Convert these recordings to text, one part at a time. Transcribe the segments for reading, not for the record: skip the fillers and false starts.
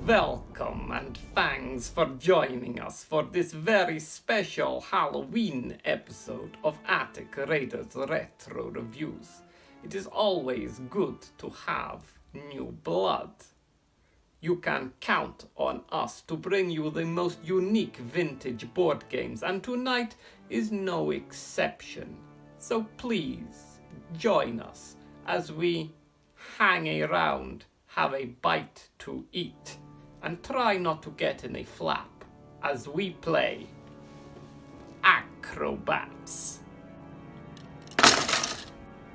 Welcome and thanks for joining us for this very special Halloween episode of Attic Raiders Retro Reviews. It is always good to have new blood. You can count on us to bring you the most unique vintage board games, and tonight is no exception. So please join us as we hang around, have a bite to eat, and try not to get in a flap as we play Acrobats.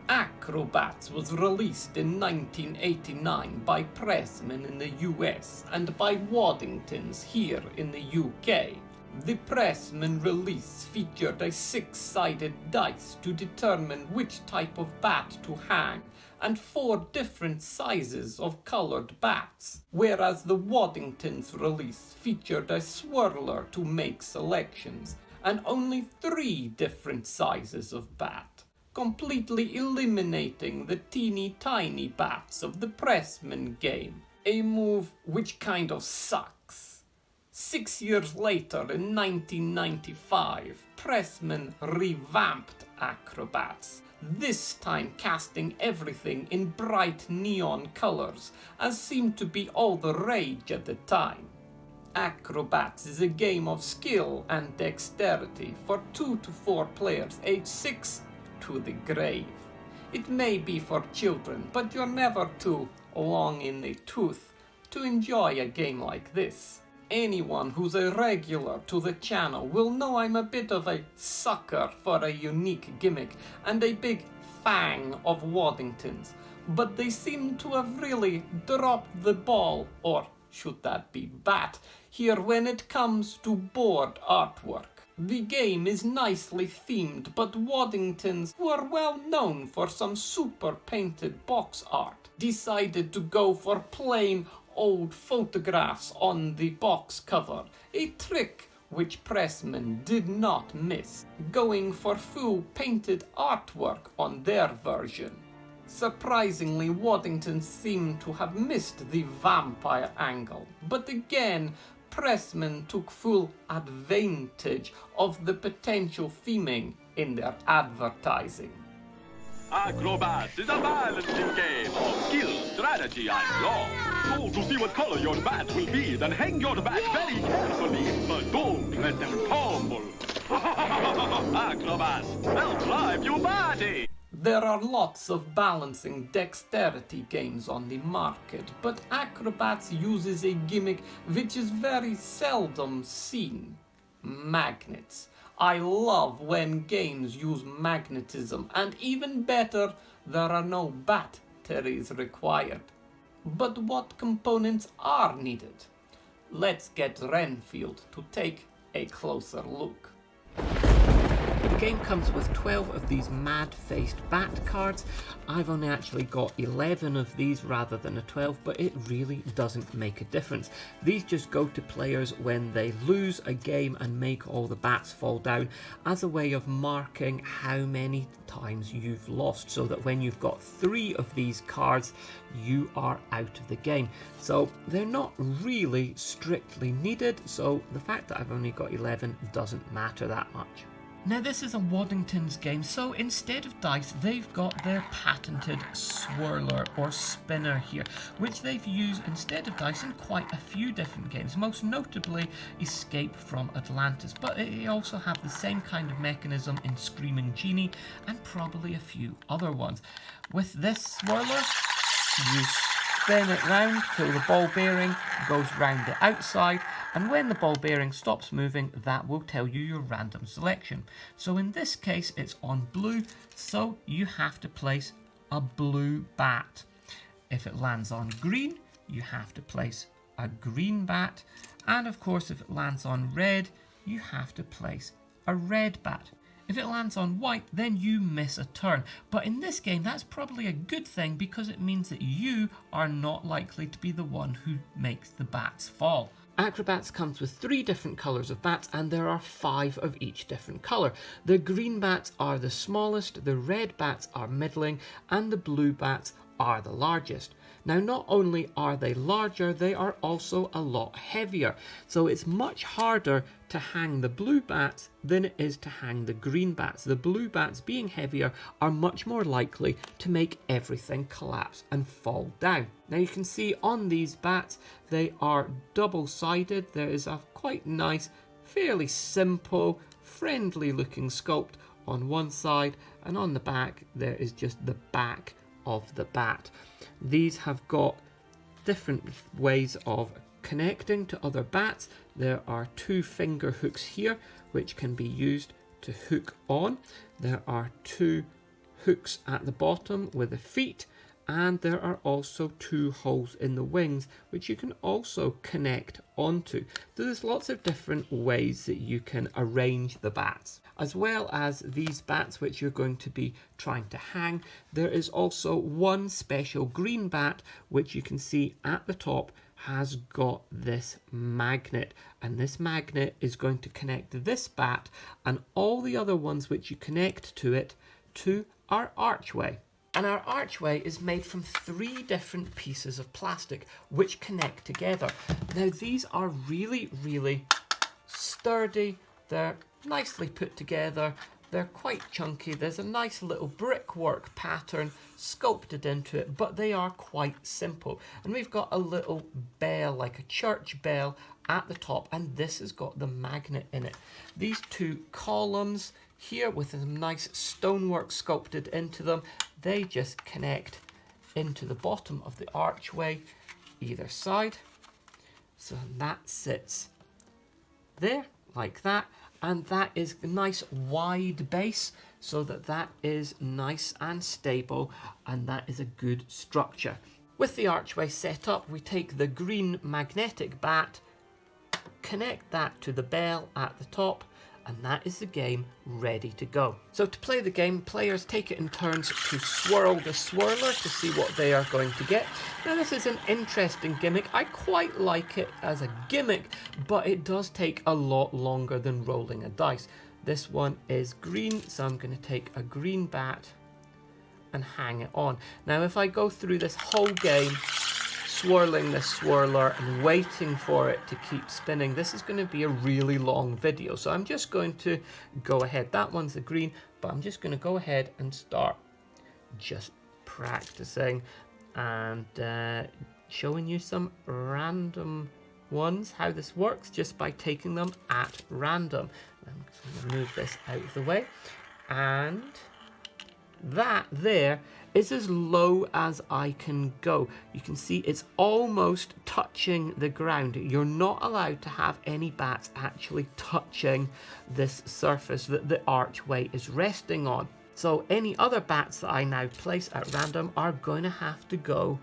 Acrobats was released in 1989 by Pressman in the US and by Waddingtons here in the UK. The Pressman release featured a 6-sided dice to determine which type of bat to hang, and 4 different sizes of colored bats, whereas the Waddingtons release featured a swirler to make selections, and only 3 different sizes of bat, completely eliminating the teeny tiny bats of the Pressman game, a move which kind of sucks. 6 years later, in 1995, Pressman revamped Acrobats, this time casting everything in bright neon colors, as seemed to be all the rage at the time. Acrobats is a game of skill and dexterity for 2 to 4 players aged 6 to the grave. It may be for children, but you're never too long in the tooth to enjoy a game like this. Anyone who's a regular to the channel will know I'm a bit of a sucker for a unique gimmick and a big fan of Waddingtons, but they seem to have really dropped the ball, or should that be bat, here when it comes to board artwork. The game is nicely themed, but Waddingtons, who are well known for some super painted box art, decided to go for plain old photographs on the box cover, a trick which Pressman did not miss, going for full painted artwork on their version. Surprisingly, Waddington seemed to have missed the vampire angle, but again, Pressman took full advantage of the potential theming in their advertising. Acrobats is a balancing game of skill, strategy, and law. So to see what color your bat will be, then hang your bat very carefully, but don't let them tumble. Acrobats, they'll drive you batty. There are lots of balancing dexterity games on the market, but Acrobats uses a gimmick which is very seldom seen: magnets. I love when games use magnetism, and even better, there are no batteries required. But what components are needed? Let's get Renfield to take a closer look. The game comes with 12 of these mad-faced bat cards. I've only actually got 11 of these rather than a 12, but it really doesn't make a difference. These just go to players when they lose a game and make all the bats fall down, as a way of marking how many times you've lost, so that when you've got 3 of these cards, you are out of the game. So they're not really strictly needed, so the fact that I've only got 11 doesn't matter that much. Now this is a Waddingtons game, so instead of dice, they've got their patented swirler or spinner here, which they've used instead of dice in quite a few different games, most notably Escape from Atlantis, but they also have the same kind of mechanism in Screaming Genie and probably a few other ones. With this swirler, you spin it round till the ball bearing goes round the outside, and when the ball bearing stops moving, that will tell you your random selection. So in this case, it's on blue, so you have to place a blue bat. If it lands on green, you have to place a green bat, and of course if it lands on red, you have to place a red bat. If it lands on white, then you miss a turn. But in this game, that's probably a good thing, because it means that you are not likely to be the one who makes the bats fall. Acrobats comes with 3 different colours of bats, and there are 5 of each different colour. The green bats are the smallest, the red bats are middling, and the blue bats are the largest. Now, not only are they larger, they are also a lot heavier. So it's much harder to hang the blue bats than it is to hang the green bats. The blue bats, being heavier, are much more likely to make everything collapse and fall down. Now you can see on these bats, they are double-sided. There is a quite nice, fairly simple, friendly looking sculpt on one side, and on the back there is just the back of the bat. These have got different ways of connecting to other bats. There are 2 finger hooks here which can be used to hook on. There are 2 hooks at the bottom with the feet, and there are also 2 holes in the wings which you can also connect onto. So there's lots of different ways that you can arrange the bats. As well as these bats which you're going to be trying to hang, there is also one special green bat which you can see at the top has got this magnet, and this magnet is going to connect this bat and all the other ones which you connect to it to our archway. And our archway is made from 3 different pieces of plastic which connect together. Now these are really, really sturdy. They're nicely put together. They're quite chunky. There's a nice little brickwork pattern sculpted into it, but they are quite simple. And we've got a little bell, like a church bell, at the top, and this has got the magnet in it. These 2 columns here with some nice stonework sculpted into them, they just connect into the bottom of the archway either side. So that sits there like that, and that is a nice wide base so that that is nice and stable, and that is a good structure. With the archway set up, we take the green magnetic bat, connect that to the bell at the top, and that is the game ready to go. So to play the game, players take it in turns to swirl the swirler to see what they are going to get. Now this is an interesting gimmick. I quite like it as a gimmick, but it does take a lot longer than rolling a dice. This one is green, so I'm going to take a green bat and hang it on. Now if I go through this whole game swirling this swirler and waiting for it to keep spinning, this is going to be a really long video, so I'm just going to go ahead. That one's the green, but I'm just going to go ahead and start just practicing and showing you some random ones, how this works just by taking them at random. I'm going to move this out of the way, and that there is as low as I can go. You can see it's almost touching the ground. You're not allowed to have any bats actually touching this surface that the archway is resting on. So any other bats that I now place at random are going to have to go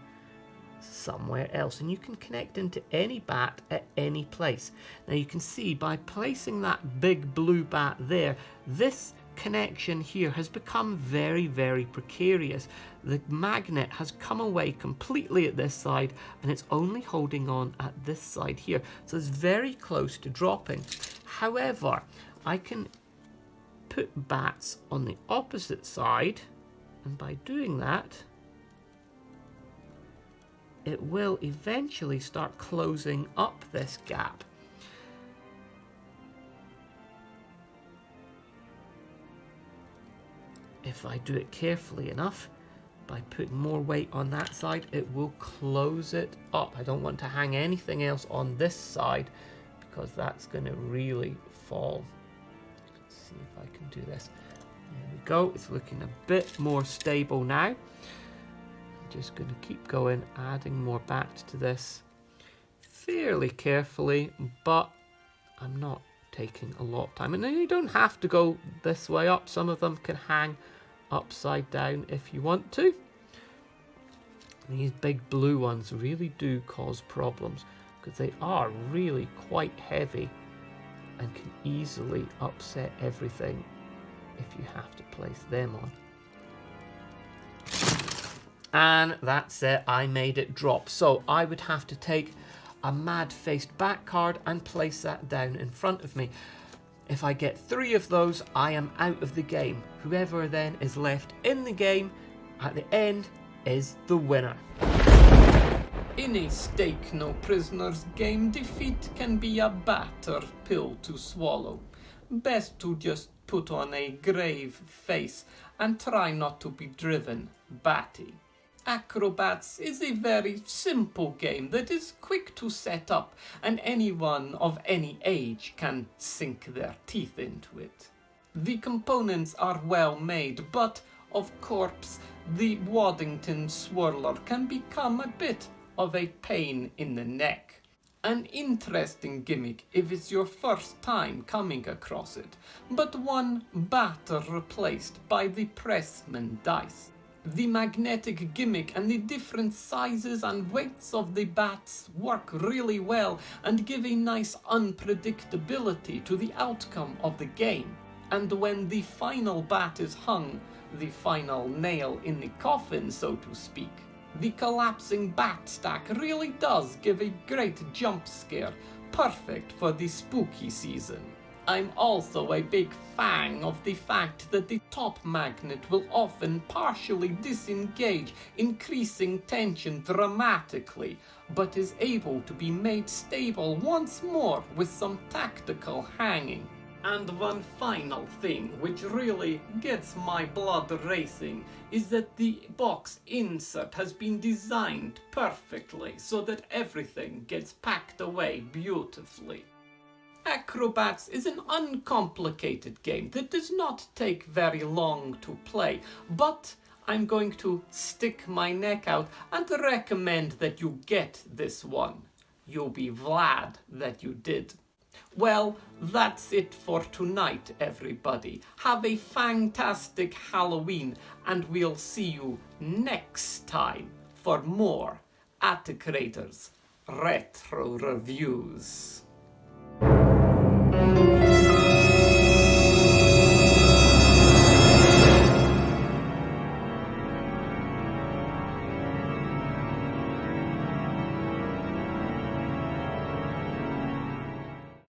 somewhere else, and you can connect into any bat at any place. Now you can see by placing that big blue bat there, this connection here has become very, very precarious. The magnet has come away completely at this side, and it's only holding on at this side here, so it's very close to dropping. However, I can put bats on the opposite side, and by doing that it will eventually start closing up this gap. If I do it carefully enough, by putting more weight on that side, it will close it up. I don't want to hang anything else on this side because that's going to really fall. Let's see if I can do this. There we go. It's looking a bit more stable now. I'm just going to keep going, adding more bats to this fairly carefully, but I'm not taking a lot of time. And then you don't have to go this way up. Some of them can hang upside down if you want to. These big blue ones really do cause problems because they are really quite heavy and can easily upset everything if you have to place them on. And that's it, I made it drop. So I would have to take a mad-faced bat card and place that down in front of me. If I get 3 of those, I am out of the game. Whoever then is left in the game at the end is the winner. In a stake no prisoners game, defeat can be a bitter pill to swallow. Best to just put on a grave face and try not to be driven batty. Acrobats is a very simple game that is quick to set up, and anyone of any age can sink their teeth into it. The components are well made, but of course the Waddington swirler can become a bit of a pain in the neck. An interesting gimmick if it's your first time coming across it, but one better replaced by the Pressman dice. The magnetic gimmick and the different sizes and weights of the bats work really well and give a nice unpredictability to the outcome of the game. And when the final bat is hung, the final nail in the coffin, so to speak, the collapsing bat stack really does give a great jump scare, perfect for the spooky season. I'm also a big fan of the fact that the top magnet will often partially disengage, increasing tension dramatically, but is able to be made stable once more with some tactical hanging. And one final thing which really gets my blood racing is that the box insert has been designed perfectly so that everything gets packed away beautifully. Acrobats is an uncomplicated game that does not take very long to play, but I'm going to stick my neck out and recommend that you get this one. You'll be glad that you did. Well, that's it for tonight, everybody. Have a fantastic Halloween, and we'll see you next time for more Acrobats Retro Reviews.